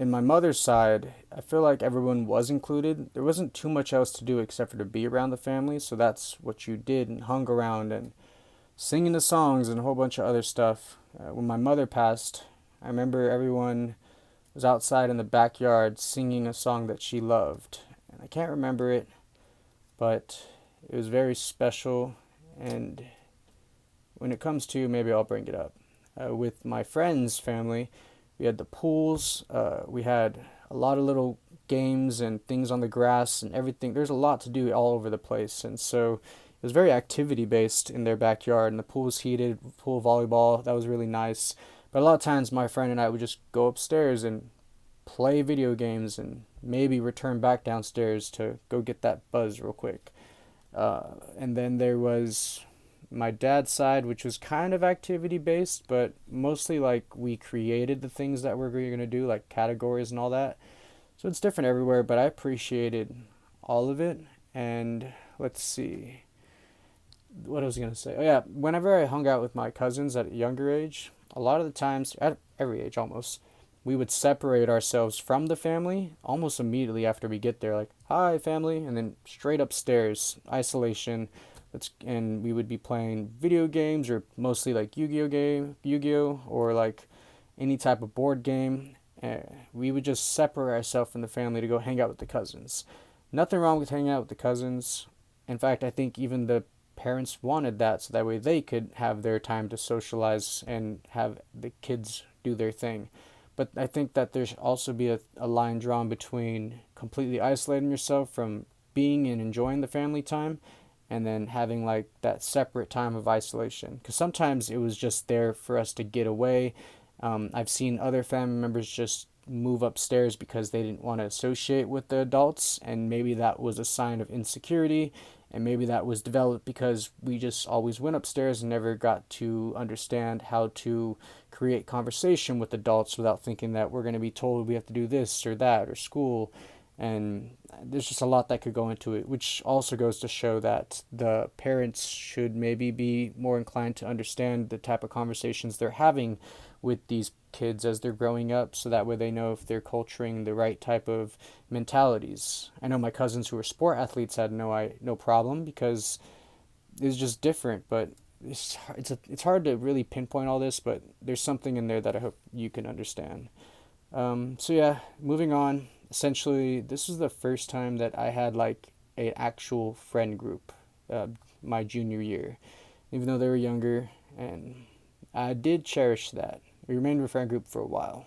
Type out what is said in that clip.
in my mother's side, I feel like everyone was included. There wasn't too much else to do except for to be around the family, so that's what you did and hung around and singing the songs and a whole bunch of other stuff. When my mother passed, I remember everyone was outside in the backyard singing a song that she loved. And I can't remember it, but it was very special. And when it comes to, maybe I'll bring it up. With my friend's family, we had the pools, we had a lot of little games and things on the grass and everything. There's a lot to do all over the place. And so it was very activity based in their backyard, and the pool was heated, pool volleyball. That was really nice. But a lot of times, my friend and I would just go upstairs and play video games and maybe return back downstairs to go get that buzz real quick. And then there was my dad's side, which was kind of activity based, but mostly like we created the things that we're going to do, like categories and all that. So it's different everywhere, but I appreciated all of it. And let's see, what I was gonna say. Oh yeah, whenever I hung out with my cousins at a younger age, a lot of the times, at every age almost, we would separate ourselves from the family almost immediately after we get there. Like, hi family, and then straight upstairs, isolation. And we would be playing video games or mostly like Yu-Gi-Oh, or like any type of board game. We would just separate ourselves from the family to go hang out with the cousins. Nothing wrong with hanging out with the cousins. In fact, I think even the parents wanted that so that way they could have their time to socialize and have the kids do their thing. But I think that there should also be a line drawn between completely isolating yourself from being and enjoying the family time and then having like that separate time of isolation. Because sometimes it was just there for us to get away. I've seen other family members just move upstairs because they didn't want to associate with the adults, and maybe that was a sign of insecurity, and maybe that was developed because we just always went upstairs and never got to understand how to create conversation with adults without thinking that we're going to be told we have to do this or that or school. And there's just a lot that could go into it, which also goes to show that the parents should maybe be more inclined to understand the type of conversations they're having with these kids as they're growing up, so that way they know if they're culturing the right type of mentalities. I know my cousins who were sport athletes had no problem because it's just different, but it's hard to really pinpoint all this, but there's something in there that I hope you can understand. So yeah, moving on. Essentially, this was the first time that I had like an actual friend group, uh, my junior year, even though they were younger, and I did cherish that. We remained a friend group for a while.